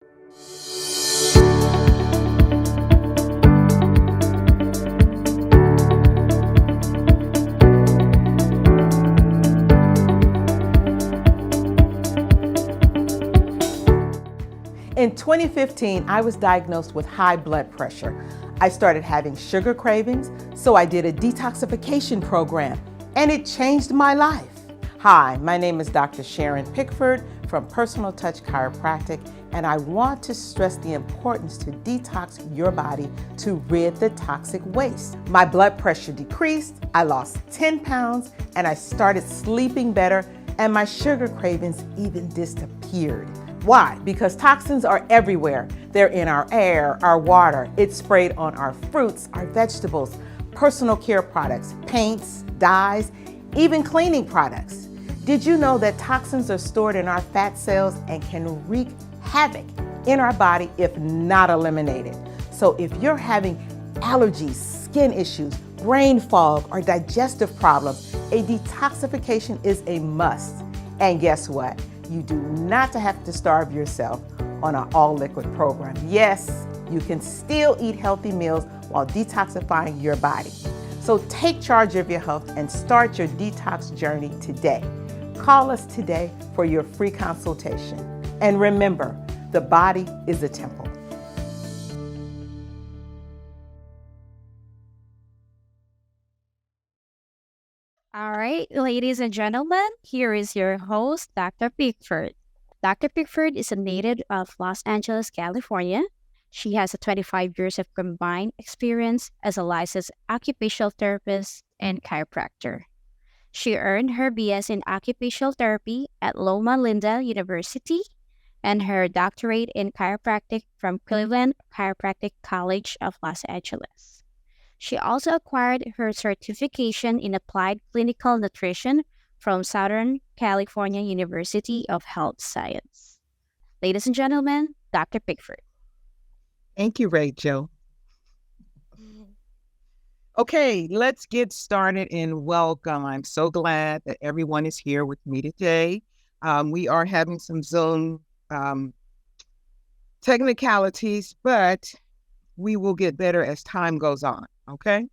In 2015, I was diagnosed with high blood pressure. I started having sugar cravings, so I did a detoxification program, and it changed my life. Hi, my name is Dr. Sharon Pickford from Personal Touch Chiropractic, and I want to stress the importance to detox your body to rid the toxic waste. My blood pressure decreased, I lost 10 pounds, and I started sleeping better, and my sugar cravings even disappeared. Why? Because toxins are everywhere. They're in our air, our water. It's sprayed on our fruits, our vegetables, personal care products, paints, dyes, even cleaning products. Did you know that toxins are stored in our fat cells and can wreak havoc in our body if not eliminated? So if you're having allergies, skin issues, brain fog, or digestive problems, a detoxification is a must. And guess what? You do not have to starve yourself on an all-liquid program. Yes, you can still eat healthy meals while detoxifying your body. So take charge of your health and start your detox journey today. Call us today for your free consultation. And remember, the body is a temple. All right, ladies and gentlemen, here is your host, Dr. Pickford. Dr. Pickford is a native of Los Angeles, California. She has a 25 years of combined experience as a licensed occupational therapist and chiropractor. She earned her BS in occupational therapy at Loma Linda University and her doctorate in chiropractic from Cleveland Chiropractic College of Los Angeles. She also acquired her certification in applied clinical nutrition from Southern California University of Health Science. Ladies and gentlemen, Dr. Pickford. Thank you, Rachel. Okay, let's get started and welcome. I'm so glad that everyone is here with me today. We are having some Zoom technicalities, but we will get better as time goes on, okay?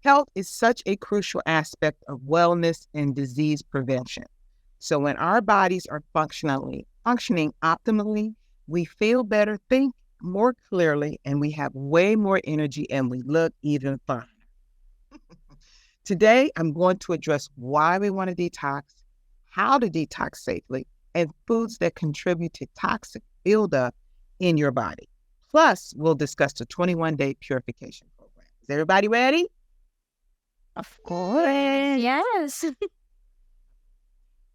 Health is such a crucial aspect of wellness and disease prevention. So when our bodies are functioning optimally, we feel better, think more clearly, and we have way more energy and we look even finer. Today, I'm going to address why we want to detox, how to detox safely, and foods that contribute to toxic buildup in your body. Plus, we'll discuss the 21-day purification program. Is everybody ready? Of course. Yes.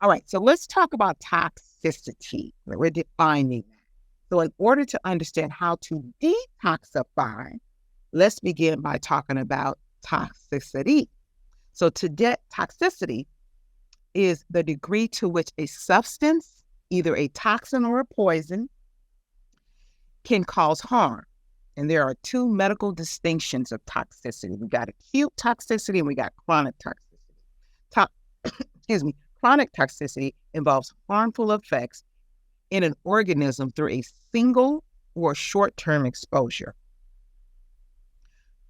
All right, so let's talk about toxicity. We're defining that. So in order to understand how to detoxify, let's begin by talking about toxicity. So toxicity is the degree to which a substance, either a toxin or a poison, can cause harm. And there are two medical distinctions of toxicity. We got acute toxicity and we got chronic toxicity. Chronic toxicity involves harmful effects in an organism through a single or short-term exposure.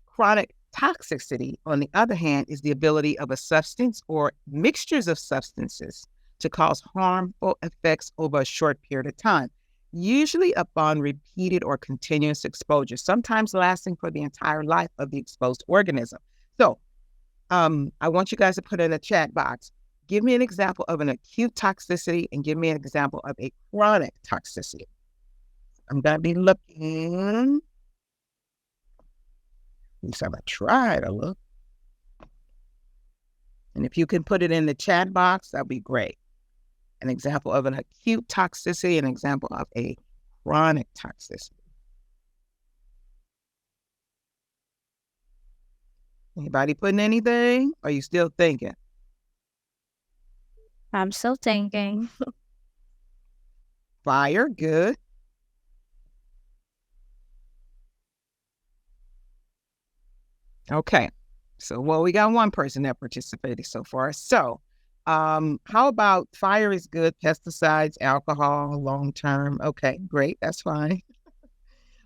Chronic toxicity, on the other hand, is the ability of a substance or mixtures of substances to cause harmful effects over a short period of time, usually upon repeated or continuous exposure, sometimes lasting for the entire life of the exposed organism. So I want you guys to put in a chat box, give me an example of an acute toxicity and give me an example of a chronic toxicity. I'm going to be looking. At least I'm going to try to look. And if you can put it in the chat box, that'd be great. An example of an acute toxicity, an example of a chronic toxicity. Anybody putting anything? Or are you still thinking? I'm still thinking. Fire, good. Okay, so we got one person that participated so far. So How about fire is good, pesticides, alcohol, long term? Okay, great, that's fine.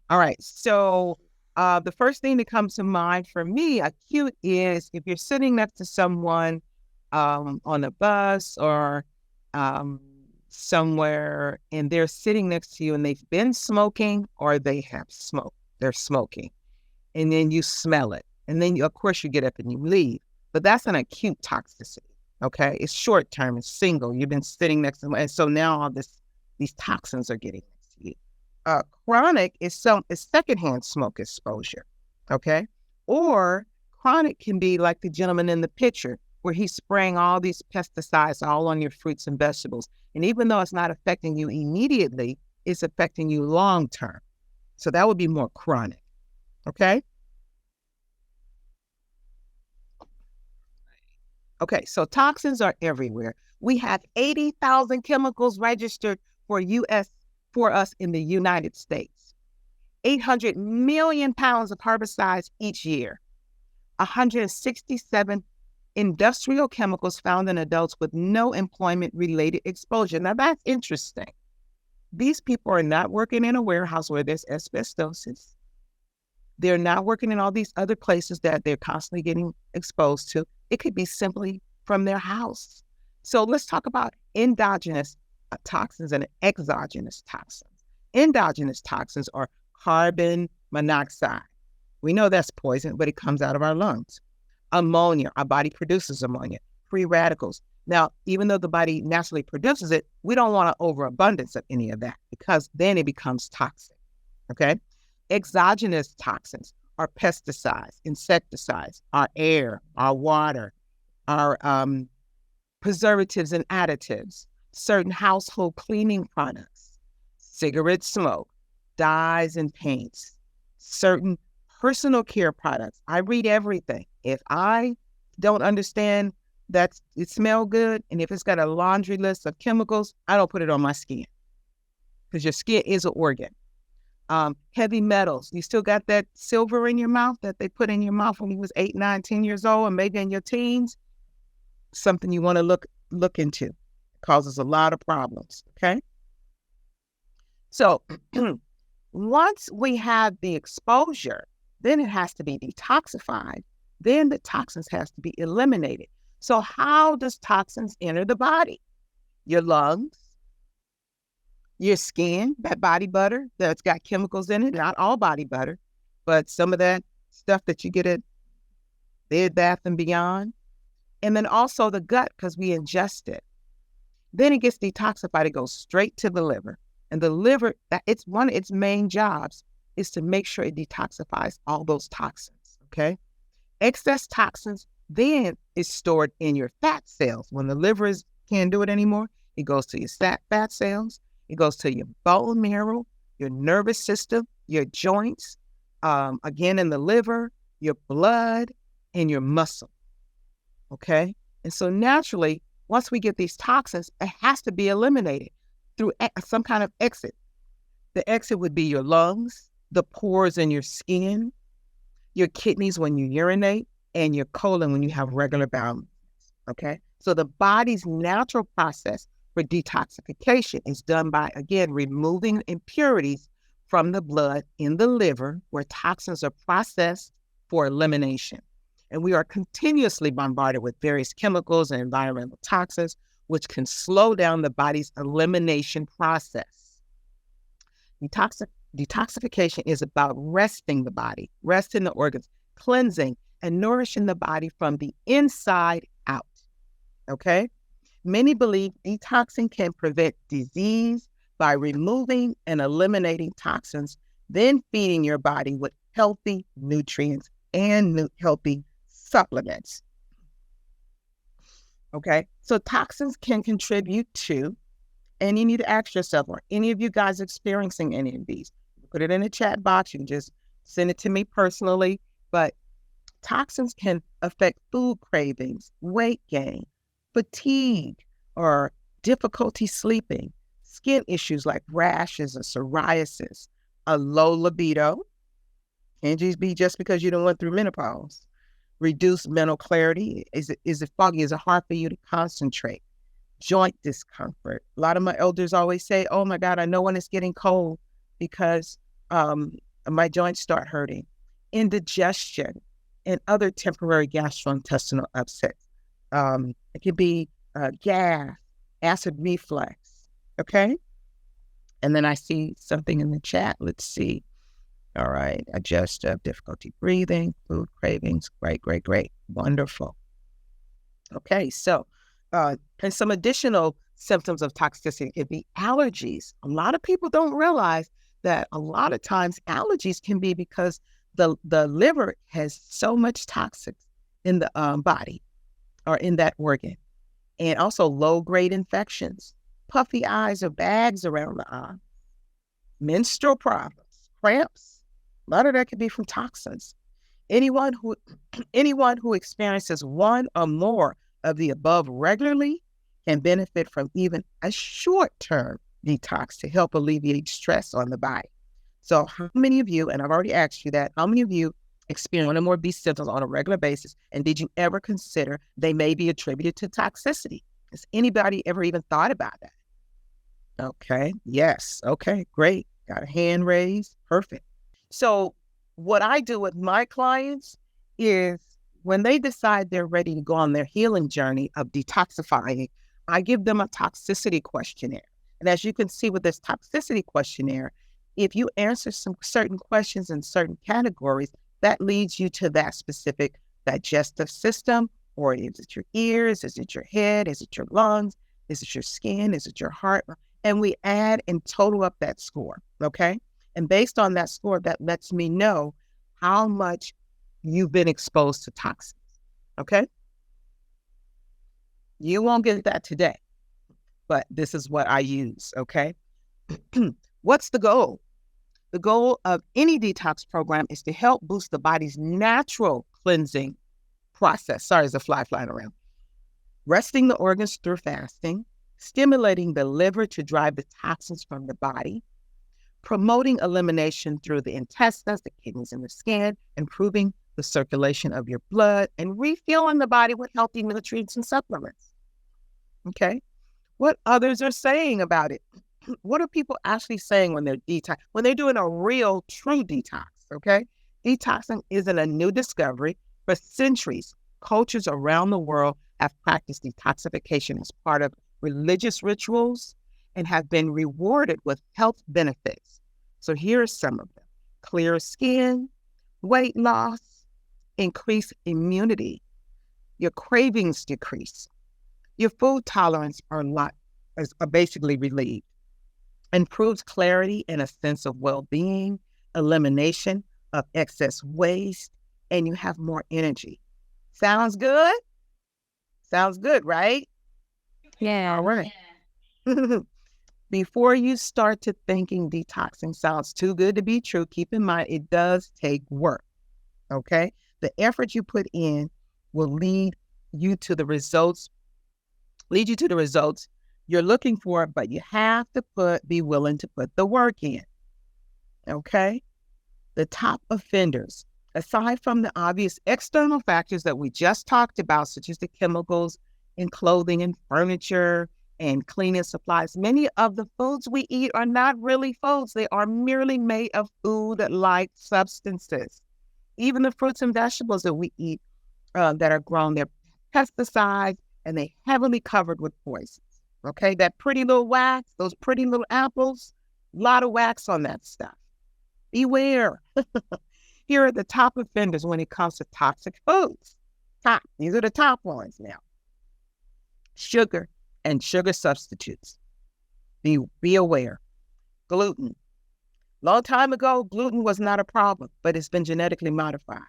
All right, so the first thing that comes to mind for me, acute, is if you're sitting next to someone on a bus or somewhere, and they're sitting next to you and they've been smoking or they have smoked, they're smoking, and then you smell it. And then, of course, you get up and you leave. But that's an acute toxicity, okay? It's short term, it's single. You've been sitting next to them, and so now these toxins are getting next to you. Chronic is secondhand smoke exposure, okay? Or chronic can be like the gentleman in the picture, where he's spraying all these pesticides all on your fruits and vegetables. And even though it's not affecting you immediately, it's affecting you long term. So that would be more chronic, okay? Okay, so toxins are everywhere. We have 80,000 chemicals registered for us in the United States. 800 million pounds of herbicides each year. 167 industrial chemicals found in adults with no employment-related exposure. Now that's interesting. These people are not working in a warehouse where there's asbestosis. They're not working in all these other places that they're constantly getting exposed to. It could be simply from their house. So let's talk about endogenous toxins and exogenous toxins. Endogenous toxins are carbon monoxide. We know that's poison, but it comes out of our lungs. Ammonia, our body produces ammonia. Free radicals. Now, even though the body naturally produces it, we don't want an overabundance of any of that, because then it becomes toxic, okay? Exogenous toxins are pesticides, insecticides, our air, our water, our preservatives and additives, certain household cleaning products, cigarette smoke, dyes and paints, certain personal care products. I read everything. If I don't understand that it smells good, and if it's got a laundry list of chemicals, I don't put it on my skin, because your skin is an organ. Heavy metals. You still got that silver in your mouth that they put in your mouth when you was 8, 9, 10 years old, and maybe in your teens. Something you want to look into. It causes a lot of problems, okay? So once we have the exposure, then it has to be detoxified. Then the toxins has to be eliminated. So how does toxins enter the body? Your lungs, your skin, that body butter that's got chemicals in it, not all body butter, but some of that stuff that you get at Bed Bath & Beyond. And then also the gut, because we ingest it. Then it gets detoxified. It goes straight to the liver. And the liver, it's one of its main jobs is to make sure it detoxifies all those toxins, okay? Excess toxins then is stored in your fat cells. When the liver can't do it anymore, it goes to your fat cells. It goes to your bone marrow, your nervous system, your joints, again in the liver, your blood, and your muscle, okay? And so naturally, once we get these toxins, it has to be eliminated through some kind of exit. The exit would be your lungs, the pores in your skin, your kidneys when you urinate, and your colon when you have regular bowel movements, okay? So the body's natural process for detoxification is done by, again, removing impurities from the blood in the liver, where toxins are processed for elimination. And we are continuously bombarded with various chemicals and environmental toxins, which can slow down the body's elimination process. Detoxification is about resting the body, resting the organs, cleansing and nourishing the body from the inside out, okay? Many believe detoxing can prevent disease by removing and eliminating toxins, then feeding your body with healthy nutrients and healthy supplements. Okay, so toxins can contribute to, and you need to ask yourself, are any of you guys experiencing any of these? Put it in the chat box. You can just send it to me personally. But toxins can affect food cravings, weight gain, fatigue, or difficulty sleeping, skin issues like rashes or psoriasis, a low libido. Can't just be just because you don't went through menopause. Reduce mental clarity. Is it foggy? Is it hard for you to concentrate? Joint discomfort. A lot of my elders always say, oh my God, I know when it's getting cold because my joints start hurting. Indigestion and other temporary gastrointestinal upsets. It can be gas, acid reflux. Okay. And then I see something in the chat. Let's see. All right. Digestive difficulty breathing, food cravings. Great. Wonderful. Okay. So, and some additional symptoms of toxicity could be allergies. A lot of people don't realize that a lot of times allergies can be because the liver has so much toxins in the body or in that organ. And also low-grade infections, puffy eyes or bags around the eye, menstrual problems, cramps. A lot of that could be from toxins. Anyone who experiences one or more of the above regularly can benefit from even a short-term detox to help alleviate stress on the body. So how many of you, and I've already asked you that, how many of you experience one or more of these symptoms on a regular basis? And did you ever consider they may be attributed to toxicity? Has anybody ever even thought about that? Okay. Yes. Okay. Great. Got a hand raised. Perfect. So what I do with my clients is when they decide they're ready to go on their healing journey of detoxifying, I give them a toxicity questionnaire. And as you can see with this toxicity questionnaire, if you answer some certain questions in certain categories, that leads you to that specific digestive system. Or is it your ears? Is it your head? Is it your lungs? Is it your skin? Is it your heart? And we add and total up that score, okay? And based on that score, that lets me know how much you've been exposed to toxins, okay? You won't get that today, but this is what I use, okay? What's the goal? The goal of any detox program is to help boost the body's natural cleansing process. Sorry, there's a fly flying around. Resting the organs through fasting, stimulating the liver to drive the toxins from the body, promoting elimination through the intestines, the kidneys, and the skin, improving the circulation of your blood, and refueling the body with healthy nutrients and supplements. Okay? What others are saying about it? What are people actually saying when they're detox? When they're doing a real, true detox, okay? Detoxing isn't a new discovery. For centuries, cultures around the world have practiced detoxification as part of religious rituals and have been rewarded with health benefits. So here are some of them. Clear skin, weight loss, increased immunity, your cravings decrease, your food tolerance are basically relieved, improves clarity and a sense of well-being, elimination of excess waste, and you have more energy. Sounds good? Sounds good, right? Yeah. All right. Before you start to thinking detoxing sounds too good to be true, keep in mind it does take work, okay? The effort you put in will lead you to the results you're looking for, but you have to be willing to put the work in, okay? The top offenders, aside from the obvious external factors that we just talked about, such as the chemicals in clothing and furniture and cleaning supplies, many of the foods we eat are not really foods. They are merely made of food-like substances. Even the fruits and vegetables that we eat that are grown, they're pesticides and they heavily covered with poisons. Okay, that pretty little wax, those pretty little apples, a lot of wax on that stuff. Beware. Here are the top offenders when it comes to toxic foods. These are the top ones now. Sugar and sugar substitutes. Be aware. Gluten. Long time ago, gluten was not a problem, but it's been genetically modified.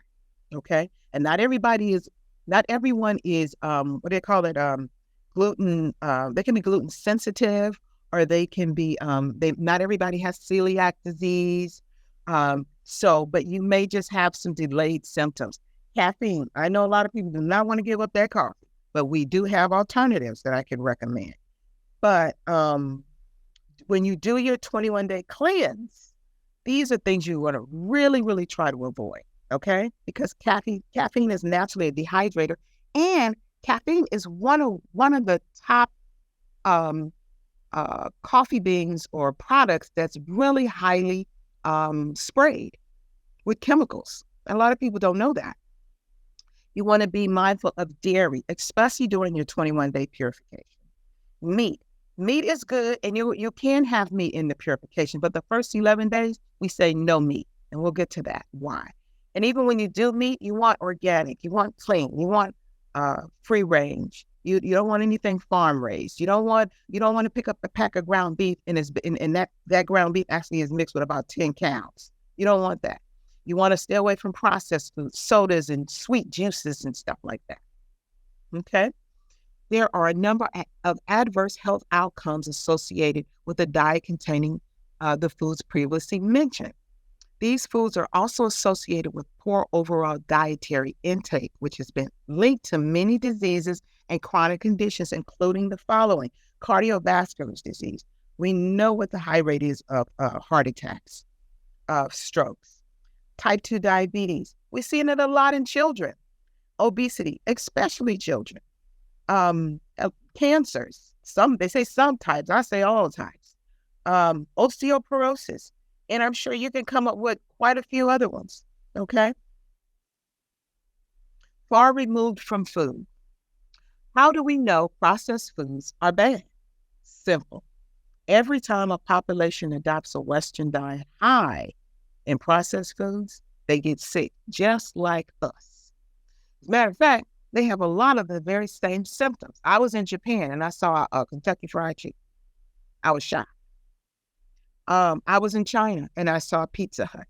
Okay, and not everyone is what do they call it? Gluten. They can be gluten sensitive, or they can be. Not everybody has celiac disease. But you may just have some delayed symptoms. Caffeine. I know a lot of people do not want to give up their coffee, but we do have alternatives that I can recommend. But when you do your 21-day cleanse, these are things you want to really, really try to avoid. okay? Because caffeine is naturally a dehydrator, and caffeine is one of the top coffee beans or products that's really highly sprayed with chemicals. A lot of people don't know that. You want to be mindful of dairy, especially during your 21-day purification. Meat. Meat is good, and you can have meat in the purification, but the first 11 days, we say no meat, and we'll get to that, why. And even when you do meat, you want organic, you want clean, you want free range. You don't want anything farm raised. You don't want to pick up a pack of ground beef and that ground beef actually is mixed with about 10 cows. You don't want that. You want to stay away from processed foods, sodas and sweet juices and stuff like that. Okay? There are a number of adverse health outcomes associated with a diet containing the foods previously mentioned. These foods are also associated with poor overall dietary intake, which has been linked to many diseases and chronic conditions, including the following: cardiovascular disease. We know what the high rate is of heart attacks, of strokes, type 2 diabetes. We're seeing it a lot in children. Obesity, especially children. Cancers. They say some types. I say all types. Osteoporosis. And I'm sure you can come up with quite a few other ones, okay? Far removed from food. How do we know processed foods are bad? Simple. Every time a population adopts a Western diet high in processed foods, they get sick, just like us. As a matter of fact, they have a lot of the very same symptoms. I was in Japan and I saw a Kentucky Fried Chicken. I was shocked. I was in China and I saw Pizza Hut.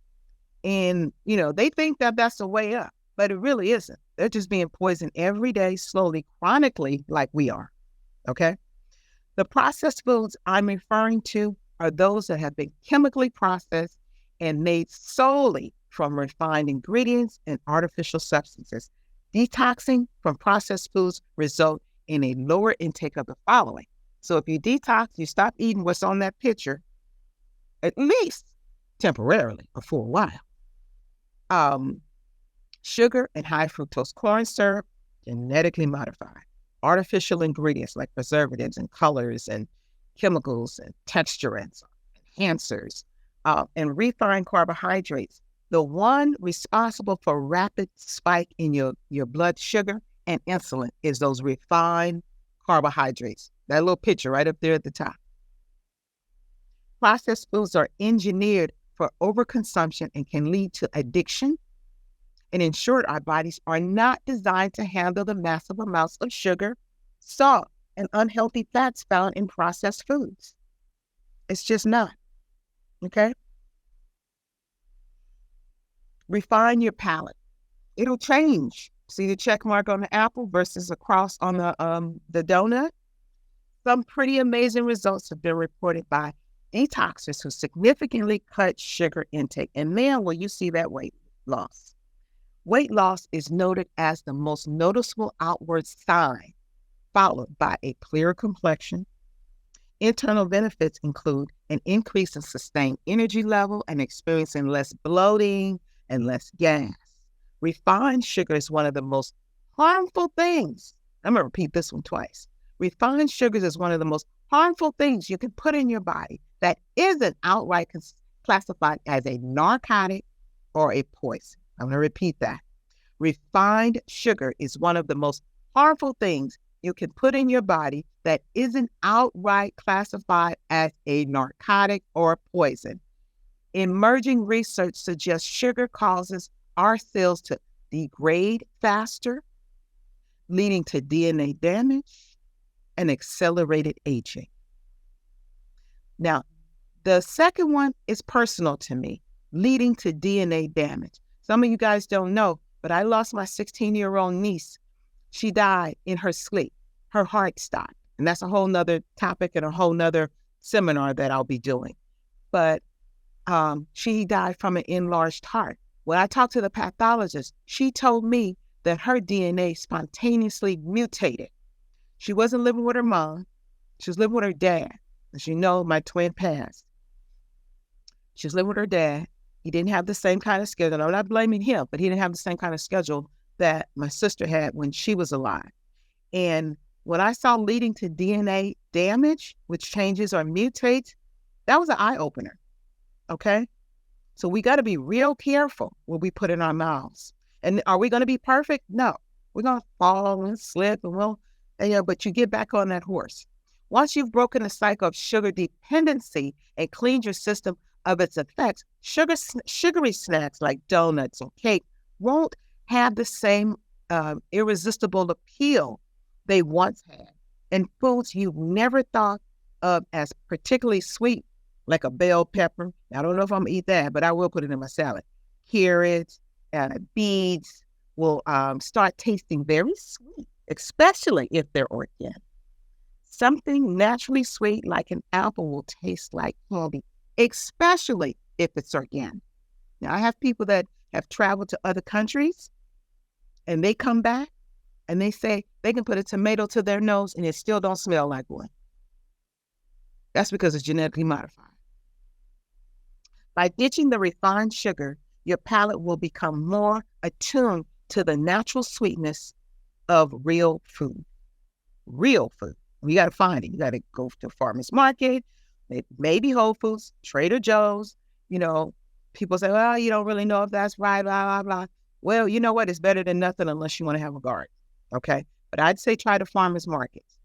And, they think that that's the way up, but it really isn't. They're just being poisoned every day, slowly, chronically, like we are, okay? The processed foods I'm referring to are those that have been chemically processed and made solely from refined ingredients and artificial substances. Detoxing from processed foods result in a lower intake of the following. So if you detox, you stop eating what's on that picture, at least temporarily or for a while. Sugar and high fructose corn syrup, genetically modified. Artificial ingredients like preservatives and colors and chemicals and texturants, enhancers, and refined carbohydrates. The one responsible for rapid spike in your blood sugar and insulin is those refined carbohydrates. That little picture right up there at the top. Processed foods are engineered for overconsumption and can lead to addiction. And in short, our bodies are not designed to handle the massive amounts of sugar, salt, and unhealthy fats found in processed foods. It's just not. Okay? Refine your palate. It'll change. See the check mark on the apple versus a cross on the donut? Some pretty amazing results have been reported by detoxers who significantly cut sugar intake. And man, will you see that weight loss. Weight loss is noted as the most noticeable outward sign, followed by a clearer complexion. Internal benefits include an increase in sustained energy level and experiencing less bloating and less gas. Refined sugar is one of the most harmful things. I'm going to repeat this one twice. Refined sugars is one of the most harmful things you can put in your body that isn't outright classified as a narcotic or a poison. I'm going to repeat that. Refined sugar is one of the most harmful things you can put in your body that isn't outright classified as a narcotic or poison. Emerging research suggests sugar causes our cells to degrade faster, leading to DNA damage and accelerated aging. Now, the second one is personal to me, leading to DNA damage. Some of you guys don't know, but I lost my 16-year-old niece. She died in her sleep. Her heart stopped. And that's a whole nother topic and a whole nother seminar that I'll be doing. But she died from an enlarged heart. When I talked to the pathologist, she told me that her DNA spontaneously mutated. She wasn't living with her mom. She was living with her dad. As you know, my twin passed. She was living with her dad, He didn't have the same kind of schedule. I'm not blaming him, but he didn't have the same kind of schedule that my sister had when she was alive. And what I saw leading to DNA damage, which changes or mutates, that was an eye-opener, okay? So we got to be real careful what we put in our mouths. And are we going to be perfect? No. We're going to fall and slip, but you get back on that horse. Once you've broken the cycle of sugar dependency and cleaned your system of its effects, sugary snacks like donuts and cake won't have the same irresistible appeal they once had. And foods you've never thought of as particularly sweet, like a bell pepper. I don't know if I'm going to eat that, but I will put it in my salad. Carrots and beets will start tasting very sweet, especially if they're organic. Something naturally sweet like an apple will taste like candy, especially if it's organic. Now, I have people that have traveled to other countries and they come back and they say they can put a tomato to their nose and it still don't smell like one. That's because it's genetically modified. By ditching the refined sugar, your palate will become more attuned to the natural sweetness of real food. Real food. You got to find it. You got to go to farmer's market, maybe Whole Foods, Trader Joe's. People say, well, you don't really know if that's right, blah, blah, blah. Well, you know what? It's better than nothing unless you want to have a garden, okay? But I'd say try the farmer's markets.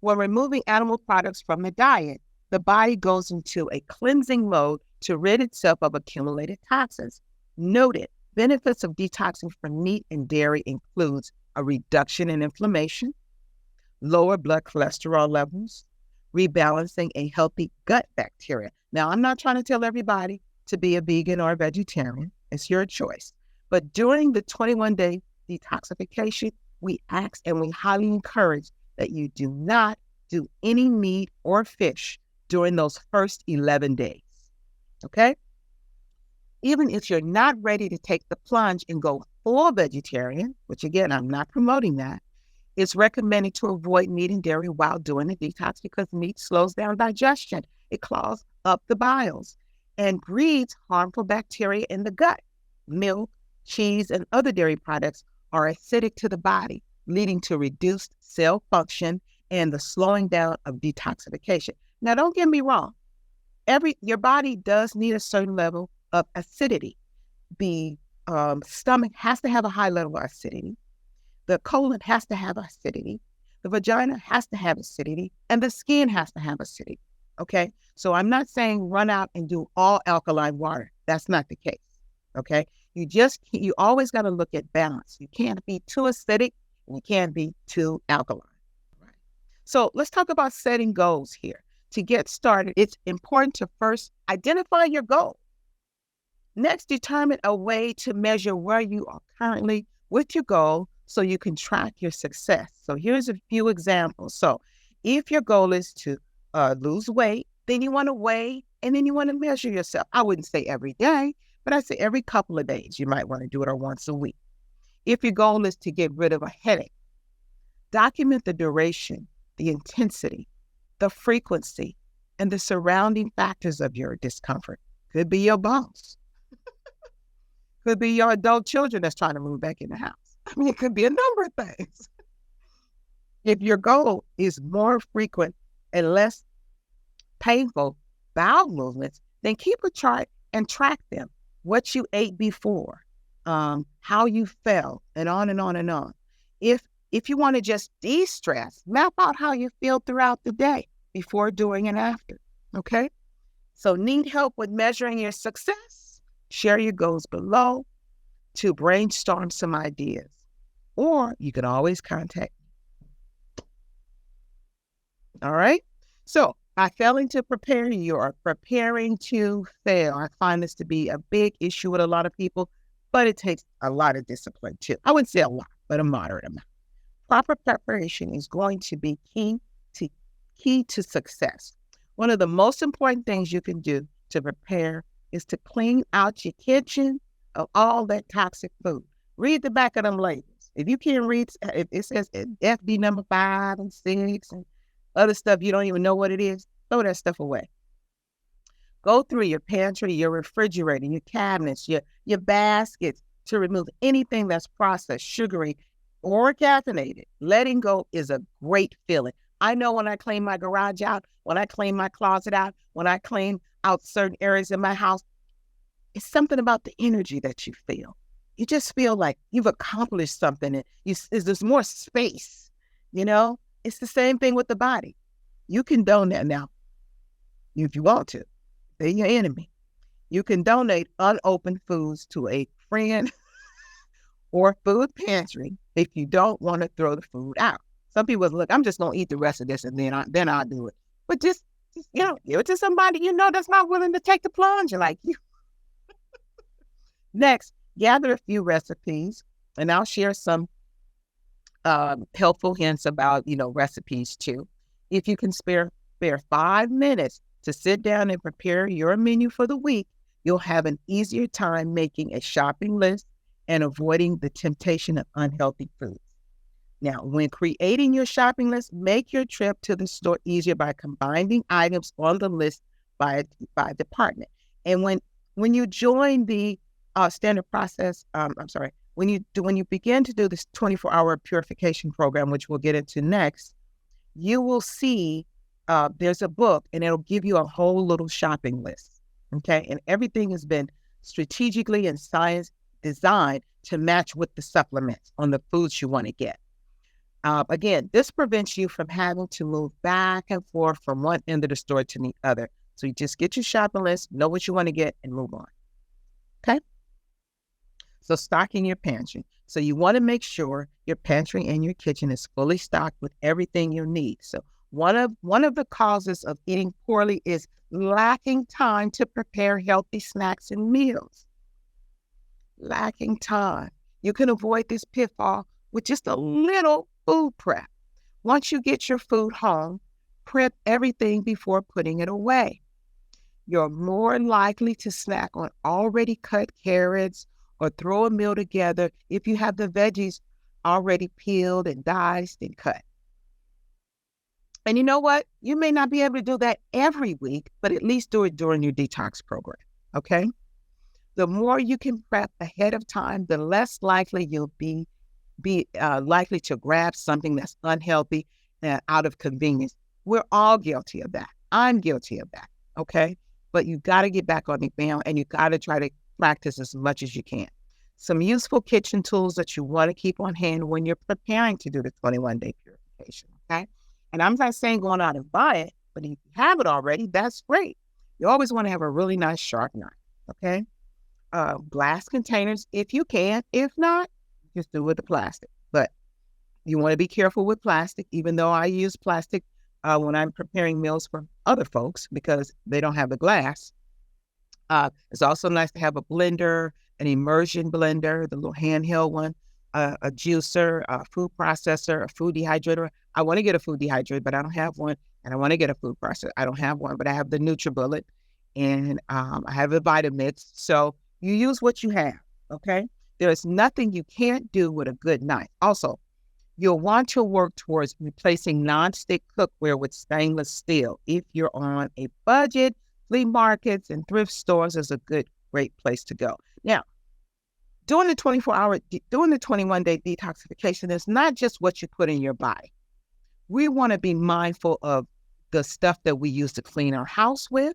When removing animal products from the diet, the body goes into a cleansing mode to rid itself of accumulated toxins. Noted, benefits of detoxing from meat and dairy includes a reduction in inflammation, lower blood cholesterol levels, rebalancing a healthy gut bacteria. Now, I'm not trying to tell everybody to be a vegan or a vegetarian. It's your choice. But during the 21-day detoxification, we ask and we highly encourage that you do not do any meat or fish during those first 11 days, okay? Even if you're not ready to take the plunge and go full vegetarian, which again, I'm not promoting that, it's recommended to avoid meat and dairy while doing the detox because meat slows down digestion. It clogs up the biles and breeds harmful bacteria in the gut. Milk, cheese, and other dairy products are acidic to the body, leading to reduced cell function and the slowing down of detoxification. Now, don't get me wrong. Your body does need a certain level of acidity. The stomach has to have a high level of acidity. The colon has to have acidity. The vagina has to have acidity. And the skin has to have acidity. Okay? So I'm not saying run out and do all alkaline water. That's not the case. Okay? You always got to look at balance. You can't be too acidic and you can't be too alkaline. Right? So let's talk about setting goals here. To get started, it's important to first identify your goal. Next, determine a way to measure where you are currently with your goal so you can track your success. So here's a few examples. So if your goal is to lose weight, then you want to weigh and then you want to measure yourself. I wouldn't say every day, but I say every couple of days. You might want to do it or once a week. If your goal is to get rid of a headache, document the duration, the intensity, the frequency, and the surrounding factors of your discomfort. Could be your boss. Could be your adult children that's trying to move back in the house. I mean, it could be a number of things. If your goal is more frequent and less painful bowel movements, then keep a chart and track them. What you ate before, how you felt, and on and on and on. If you want to just de-stress, map out how you feel throughout the day, before, during, and after, okay? So need help with measuring your success? Share your goals below to brainstorm some ideas. Or you can always contact me. All right? So by failing to prepare, you are preparing to fail. I find this to be a big issue with a lot of people, but it takes a lot of discipline too. I wouldn't say a lot, but a moderate amount. Proper preparation is going to be key to success. One of the most important things you can do to prepare is to clean out your kitchen of all that toxic food. Read the back of them labels. If you can't read, if it says FD number 5 and 6 and other stuff, you don't even know what it is, throw that stuff away. Go through your pantry, your refrigerator, your cabinets, your baskets to remove anything that's processed, sugary, or caffeinated. Letting go is a great feeling. I know when I clean my garage out, when I clean my closet out, when I clean out certain areas in my house, it's something about the energy that you feel. You just feel like you've accomplished something and there's more space, you know? It's the same thing with the body. You can donate now, if you want to. They're your enemy. You can donate unopened foods to a friend or food pantry if you don't want to throw the food out. Some people look, I'm just going to eat the rest of this and then I'll do it. But just give it to somebody that's not willing to take the plunge like you. Next, gather a few recipes, and I'll share some helpful hints about, recipes too. If you can spare 5 minutes to sit down and prepare your menu for the week, you'll have an easier time making a shopping list and avoiding the temptation of unhealthy foods. Now, when creating your shopping list, make your trip to the store easier by combining items on the list by department. And when you join the standard process, when you begin to do this 24-hour purification program, which we'll get into next, you will see there's a book and it'll give you a whole little shopping list. Okay. And everything has been strategically and science designed to match with the supplements on the foods you want to get. Again, this prevents you from having to move back and forth from one end of the store to the other. So you just get your shopping list, know what you want to get, and move on. Okay? So stocking your pantry. So you want to make sure your pantry and your kitchen is fully stocked with everything you need. So one of the causes of eating poorly is lacking time to prepare healthy snacks and meals. Lacking time. You can avoid this pitfall with just a little food prep. Once you get your food home, prep everything before putting it away. You're more likely to snack on already cut carrots or throw a meal together if you have the veggies already peeled and diced and cut. And you know what? You may not be able to do that every week, but at least do it during your detox program, okay? The more you can prep ahead of time, the less likely you'll be likely to grab something that's unhealthy out of convenience. We're all guilty of that. I'm guilty of that, okay? But you got to get back on the band and you got to try to practice as much as you can. Some useful kitchen tools that you want to keep on hand when you're preparing to do the 21-day purification, okay? And I'm not saying going out and buy it, but if you have it already, that's great. You always want to have a really nice sharp knife, okay? Glass containers if you can. If not, just do with the plastic. But you want to be careful with plastic, even though I use plastic when I'm preparing meals for other folks because they don't have the glass. It's also nice to have a blender, an immersion blender, the little handheld one, a juicer, a food processor, a food dehydrator. I want to get a food dehydrator, but I don't have one. And I want to get a food processor. I don't have one, but I have the NutriBullet and I have the Vitamix. So you use what you have, okay? There is nothing you can't do with a good knife. Also, you'll want to work towards replacing nonstick cookware with stainless steel. If you're on a budget, flea markets and thrift stores is a great place to go. Now, during the 21-day detoxification, it's not just what you put in your body. We want to be mindful of the stuff that we use to clean our house with.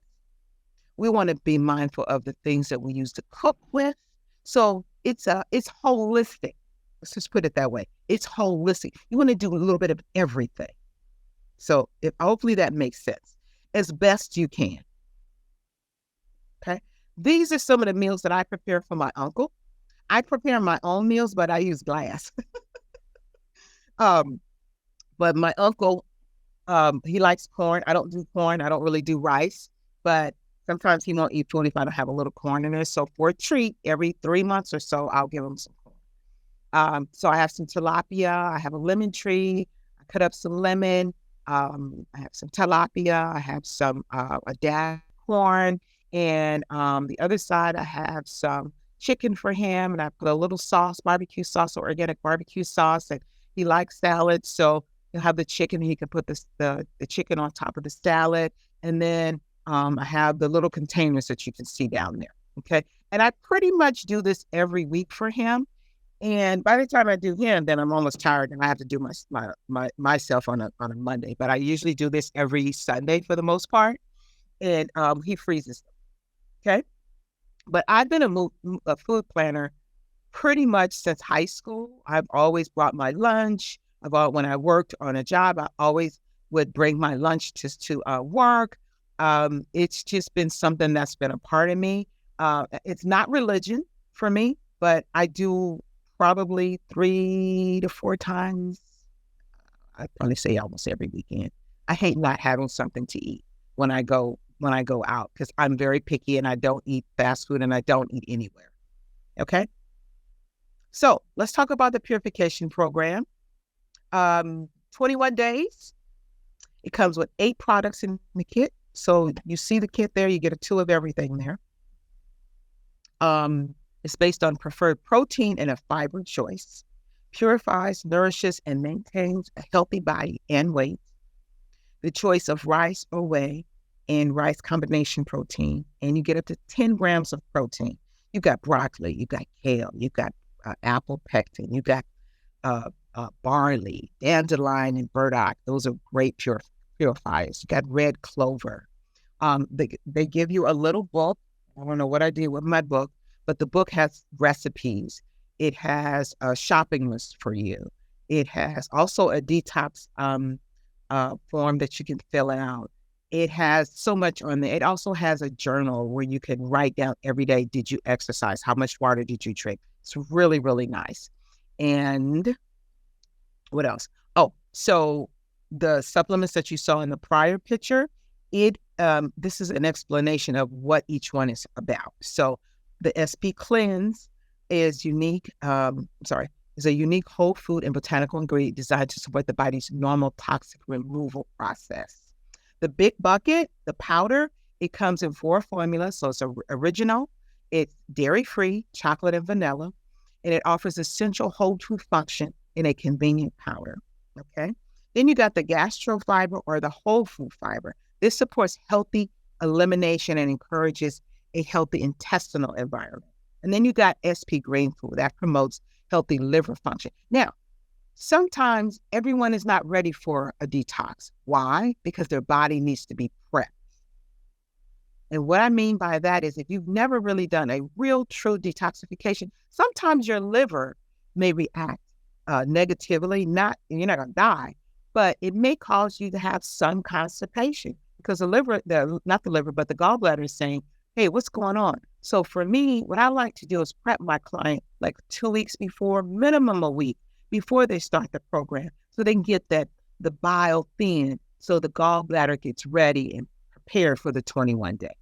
We want to be mindful of the things that we use to cook with. So it's holistic. Let's just put it that way. It's holistic. You want to do a little bit of everything. So hopefully that makes sense as best you can. Okay. These are some of the meals that I prepare for my uncle. I prepare my own meals, but I use glass. But my uncle, he likes corn. I don't do corn. I don't really do rice, but sometimes he won't eat food if I don't have a little corn in there. So for a treat, every 3 months or so, I'll give him some corn. So I have some tilapia. I have a lemon tree. I cut up some lemon. I have some tilapia. I have some a dash corn. And the other side, I have some chicken for him. And I put a little sauce, barbecue sauce or organic barbecue sauce. And he likes salad. So he'll have the chicken. He can put the chicken on top of the salad. And then I have the little containers that you can see down there. Okay. And I pretty much do this every week for him. And by the time I do him, then I'm almost tired and I have to do myself on a Monday. But I usually do this every Sunday for the most part. And he freezes them. Okay. But I've been a food planner pretty much since high school. I've always brought my lunch. When I worked on a job, I always would bring my lunch to work. It's just been something that's been a part of me. It's not religion for me, but I do probably 3 to 4 times. I'd probably say almost every weekend. I hate not having something to eat when I go out because I'm very picky and I don't eat fast food and I don't eat anywhere. Okay. So let's talk about the purification program. 21 days. It comes with 8 products in the kit. So you see the kit there, you get a 2 of everything there. It's based on preferred protein and a fiber choice. Purifies, nourishes, and maintains a healthy body and weight. The choice of rice or whey and rice combination protein. And you get up to 10 grams of protein. You've got broccoli, you've got kale, you've got apple pectin, you've got barley, dandelion, and burdock. Those are great purifiers. You got red clover. They give you a little book. I don't know what I did with my book, but the book has recipes. It has a shopping list for you. It has also a detox form that you can fill out. It has so much on there. It also has a journal where you can write down every day, did you exercise? How much water did you drink? It's really, really nice. And what else? Oh, so the supplements that you saw in the prior picture, this is an explanation of what each one is about. So the SP Cleanse is unique. Is a unique whole food and botanical ingredient designed to support the body's normal toxic removal process. The Big Bucket, the powder, it comes in 4 formulas. So it's original, it's dairy-free, chocolate and vanilla, and it offers essential whole food function in a convenient powder. Okay. Then you got the gastro fiber or the whole food fiber. This supports healthy elimination and encourages a healthy intestinal environment. And then you got SP Green Food that promotes healthy liver function. Now, sometimes everyone is not ready for a detox. Why? Because their body needs to be prepped. And what I mean by that is if you've never really done a real true detoxification, sometimes your liver may react negatively. You're not going to die, but it may cause you to have some constipation because the gallbladder is saying, hey, what's going on? So for me, what I like to do is prep my client like 2 weeks before, minimum a week before they start the program, so they can get the bile thin, so the gallbladder gets ready and prepared for the 21 day.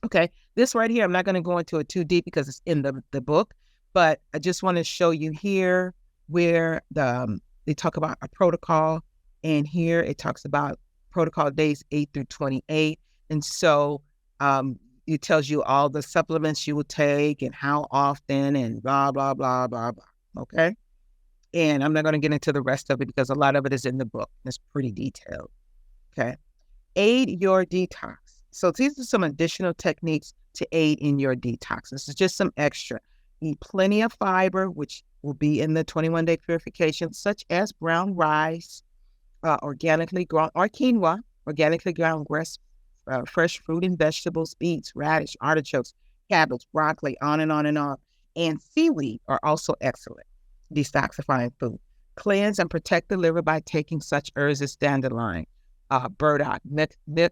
Okay, this right here, I'm not going to go into it too deep because it's in the book, but I just want to show you here where they talk about a protocol, and here it talks about protocol days 8 through 28. And so it tells you all the supplements you will take and how often and blah, blah, blah, blah, blah. Okay. And I'm not going to get into the rest of it because a lot of it is in the book. It's pretty detailed. Okay. Aid your detox. So these are some additional techniques to aid in your detox. This is just some extra. Eat plenty of fiber, which will be in the 21-day purification, such as brown rice, organically grown, or quinoa, organically ground fresh fruit and vegetables, beets, radish, artichokes, cabbage, broccoli, on and on and on. And seaweed are also excellent detoxifying food. Cleanse and protect the liver by taking such herbs as dandelion, burdock,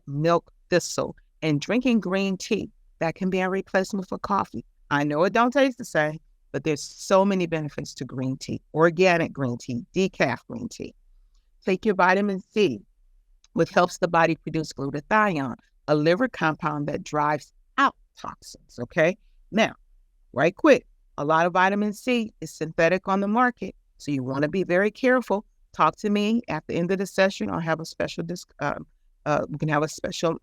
milk thistle, and drinking green tea. That can be a replacement for coffee. I know it don't taste the same, but there's so many benefits to green tea, organic green tea, decaf green tea. Take your vitamin C, which helps the body produce glutathione, a liver compound that drives out toxins, okay? Now, right quick, a lot of vitamin C is synthetic on the market, so you want to be very careful. Talk to me at the end of the session or have a special, we can have a special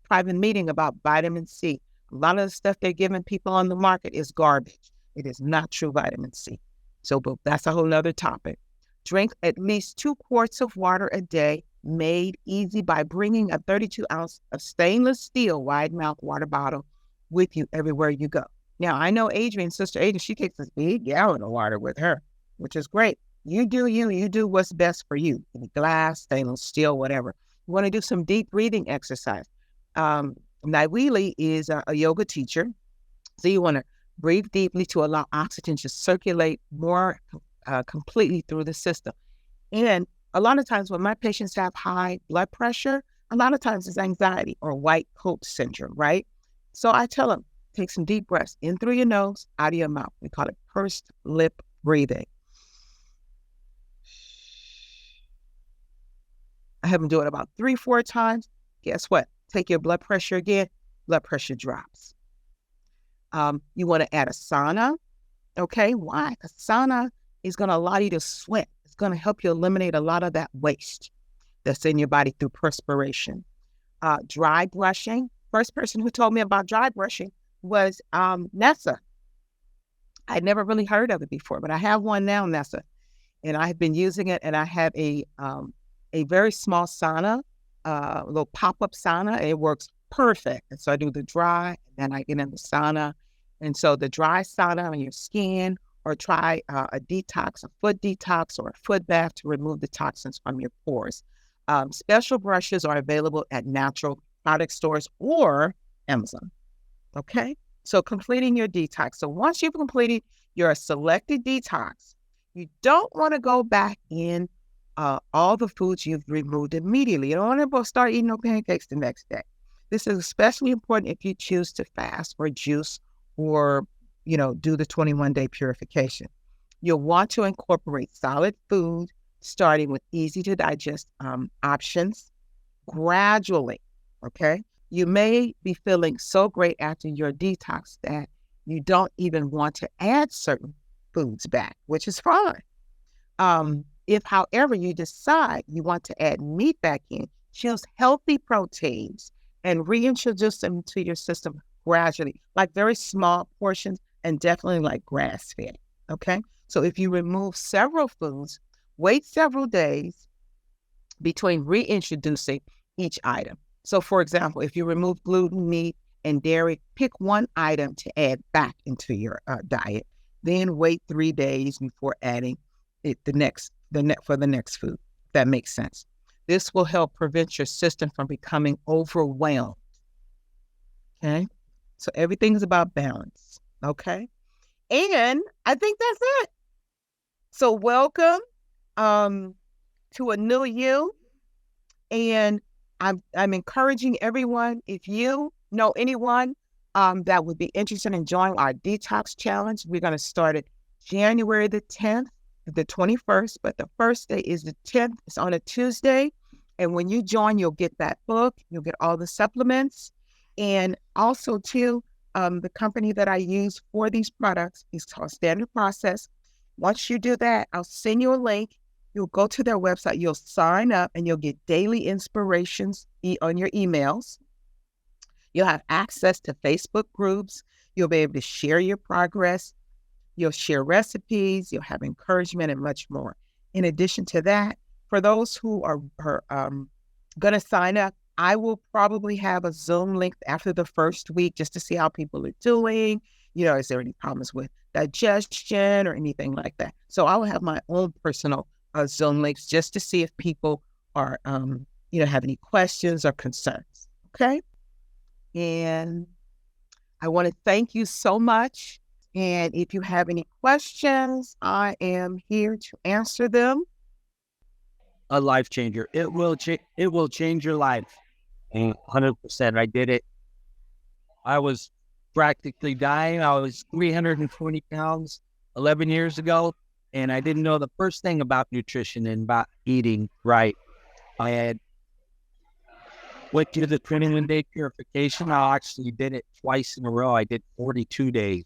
private meeting about vitamin C. A lot of the stuff they're giving people on the market is garbage. It is not true vitamin C. So, but that's a whole nother topic. Drink at least 2 quarts of water a day made easy by bringing a 32-ounce of stainless steel wide mouth water bottle with you everywhere you go. Now, I know Adrian, Sister Adrian, she takes this big gallon of water with her, which is great. You do what's best for you. Glass, stainless steel, whatever. You want to do some deep breathing exercise. Naiwili is a yoga teacher. So you want to breathe deeply to allow oxygen to circulate more completely through the system. And a lot of times when my patients have high blood pressure, a lot of times it's anxiety or white coat syndrome, right? So I tell them, take some deep breaths in through your nose, out of your mouth. We call it pursed lip breathing. I have them do it about 3-4 times. Guess what? Take your blood pressure again, blood pressure drops. You want to add a sauna. Okay, why? A sauna is going to allow you to sweat. It's going to help you eliminate a lot of that waste that's in your body through perspiration. Dry brushing. First person who told me about dry brushing was Nessa. I'd never really heard of it before, but I have one now, Nessa, and I have been using it. And I have a very small sauna, a little pop-up sauna. It works perfect. And so I do the dry, and then I get in the sauna. And so the dry sauna on your skin, or try a detox, a foot detox, or a foot bath to remove the toxins from your pores. Special brushes are available at natural product stores or Amazon. Okay, so completing your detox. So once you've completed your selected detox, you don't want to go back in all the foods you've removed immediately. You don't want to start eating no pancakes the next day. This is especially important if you choose to fast or juice or, do the 21-day purification. You'll want to incorporate solid food, starting with easy to digest options gradually. Okay. You may be feeling so great after your detox that you don't even want to add certain foods back, which is fine. If, however, you decide you want to add meat back in, choose healthy proteins and reintroduce them to your system gradually, like very small portions, and definitely like grass-fed. Okay. So if you remove several foods, wait several days between reintroducing each item. So, for example, if you remove gluten, meat, and dairy, pick one item to add back into your diet. Then wait 3 days before adding it for the next food. If that makes sense. This will help prevent your system from becoming overwhelmed. Okay, so everything's about balance. Okay, and I think that's it. So welcome to a new you, and I'm encouraging everyone, if you know anyone that would be interested in joining our detox challenge, we're going to start it January the 10th, the 21st, but the first day is the 10th. It's on a Tuesday. And when you join, you'll get that book, you'll get all the supplements. And also too, the company that I use for these products is called Standard Process. Once you do that, I'll send you a link. You'll go to their website, you'll sign up, and you'll get daily inspirations on your emails. You'll have access to Facebook groups. You'll be able to share your progress. You'll share recipes. You'll have encouragement and much more. In addition to that, for those who are going to sign up, I will probably have a Zoom link after the first week just to see how people are doing. Is there any problems with digestion or anything like that? So I will have my own personal Zoom links just to see if people are, have any questions or concerns. Okay. And I want to thank you so much. And if you have any questions, I am here to answer them. A life changer. It will change your life. 100%. I did it. I was practically dying. I was 320 pounds 11 years ago, and I didn't know the first thing about nutrition and about eating right. I had went through the 21-day purification. I actually did it twice in a row. I did 42 days,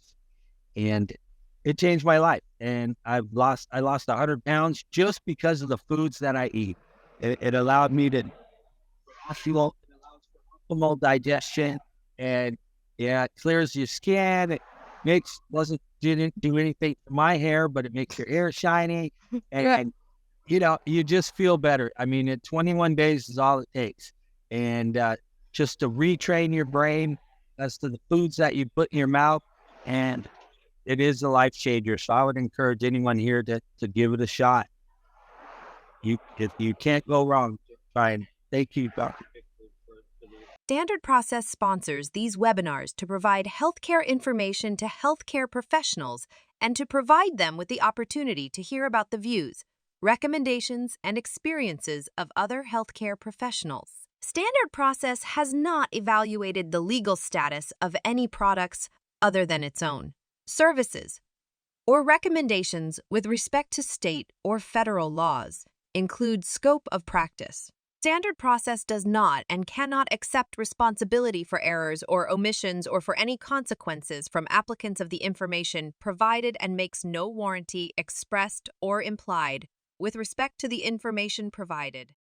and it changed my life. And I lost 100 pounds just because of the foods that I eat. It allowed me to feel optimal digestion, and it clears your skin. It didn't do anything for my hair, but it makes your hair shiny. And you just feel better. I mean, 21 days is all it takes. And just to retrain your brain as to the foods that you put in your mouth. And it is a life changer. So I would encourage anyone here to give it a shot. You can't go wrong. Fine. Thank you, Dr. Standard Process sponsors these webinars to provide healthcare information to healthcare professionals and to provide them with the opportunity to hear about the views, recommendations, and experiences of other healthcare professionals. Standard Process has not evaluated the legal status of any products other than its own, services, or recommendations with respect to state or federal laws, include scope of practice. Standard Process does not and cannot accept responsibility for errors or omissions or for any consequences from applicants of the information provided and makes no warranty expressed or implied with respect to the information provided.